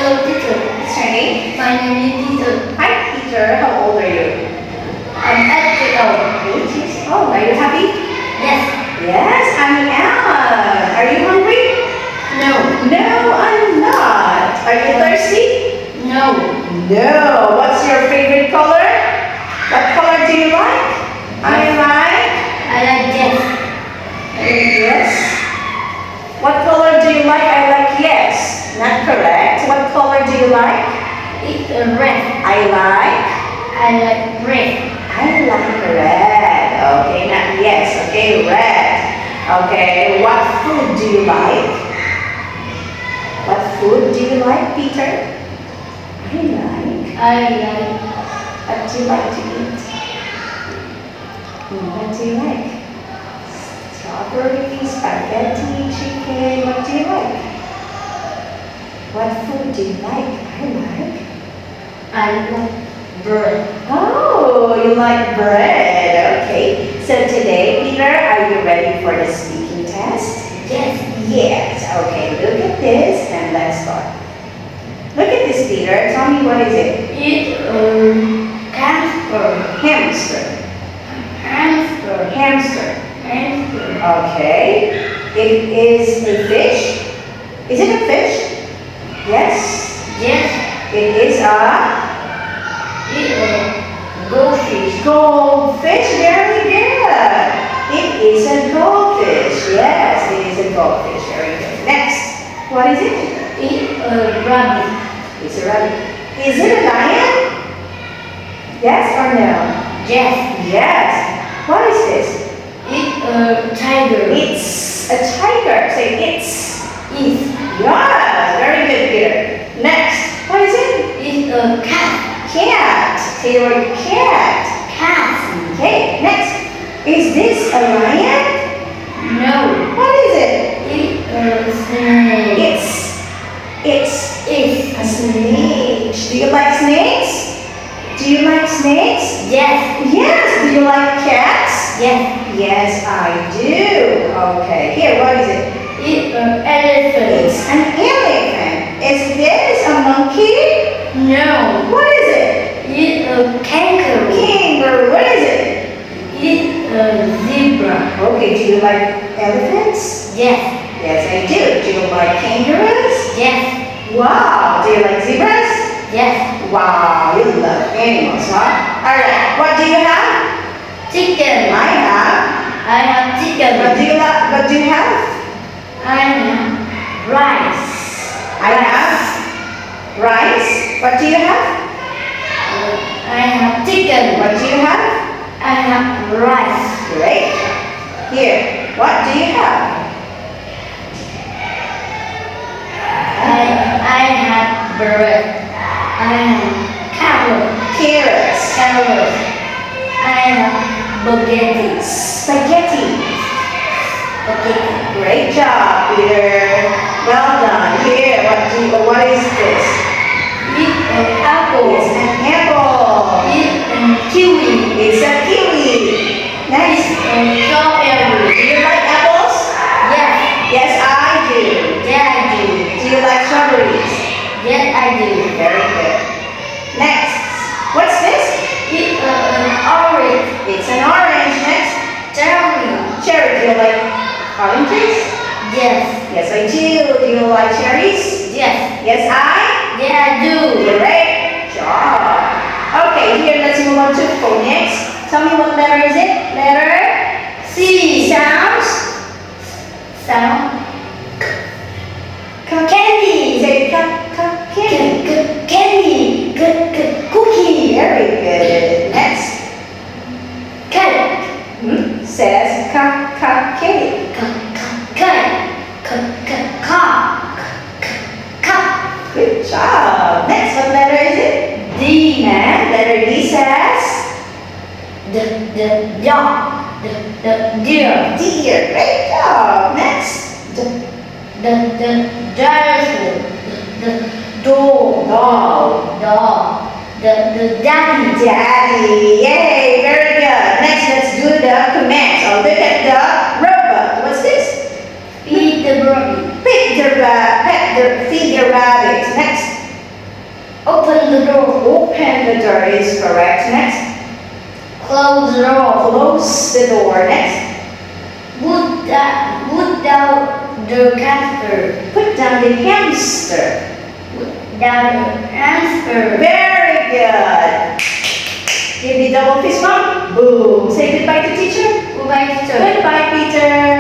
Hello, teacher. What's your name? My name is Peter. Hi, Peter. How old are you? I'm 8 years old. 8 years old. Are you happy? Yes. Yes, I am. Are you hungry? No. No, I'm not. Are you thirsty? No. No. What's your favorite color? What color do you like? I like. I like yes. Yes. What color do you like? I like yes. Not correct. What color do you like? It's red. I like. I like red. I like red. Okay, not yes. Okay, red. Okay, what food do you like? What food do you like, Peter? I like. What do you like to eat? What do you like? Strawberry, spaghetti, chicken. What do you like? What food do you like? I like bread. Oh, you like bread. Okay. So today, Peter, are you ready for the speaking test? Yes. Yes. Okay, look at this and let's start. Look at this, Peter. Tell me what is it? It's hamster. Hamster. Hamster. Hamster. Hamster. Okay. It is a fish. Is it a fish? Yes. Yes. It is a It's goldfish. goldfish. Very good. It is a goldfish. Yes, it is a goldfish. Very good. Next. What is it? It's a rabbit. It's a rabbit. Is it a lion? Yes or no? Yes. Yes. What is this? It's a tiger. It's a tiger. Say it's. It's Yes. Very good, Peter. Next. What is it? It's a cat. Cat. Say the word cat. Cat. Okay. Next. Is this a lion? No. What is it? It's a snake. It's It's a snake. Do you like snakes? Do you like snakes? yes. Yes. Do you like cats? Yes. Yes, I do. Okay. Here, what is it? It's an elephant. It's an elephant. Is this a monkey? No. What is it? It's a kangaroo. Kangaroo. What is it? It's a zebra. Okay. Do you like elephants? Yes. Yes, I do. Do you like kangaroos? Yes. Wow. Do you like zebras? Yes. Wow, you love animals, huh? Alright, what do you have? Chicken. I have. I have chicken. What do you have? I have rice. I have rice. What do you have? I have chicken. What do you have? I have rice. Great. Here, what do you have? I have bread. I have Carrots. carrots. I have spaghetti. Spaghetti. Spaghetti. Great job, Peter. Well done. Here, what is this? It's an apple. It's an apple. It's a kiwi. It's a kiwi. Next. It's a strawberry. Do you like apples? Yes. Yes, I do. Yeah, I do. Do you like strawberries? Yes, I do. Very good. Next. What's this? It's an orange. It's an orange. Next. Cherry. Cherry. Do you like oranges? Yes. Yes, I do. Do you like cherries? Yes. Yes, I. Yeah, I do. Great job. Okay, here let's move on to phonics. Tell me what letter is it? Letter C. Sounds. Sound. Candy. Say candy. Candy. Cookie. Very good. Next. Cake. Says cake. Cup. Good job. Next, what letter is it? D. And letter D says The dog. The deer. deer. Great job. Next. The dinosaur. The door. Doll. The daddy. Daddy. Yay. Very good. Next, let's do the commands. So look at the robot. What's this? Feed the rabbit. Feed the rabbit. Next. Open the door. Open the door is correct. Next. Close the door. Close the door. Next. Put down the hamster. Put down the hamster. Put down the hamster. Very good. Give me double fist bump. Boom. Say goodbye to teacher. Goodbye, teacher. Goodbye, Peter.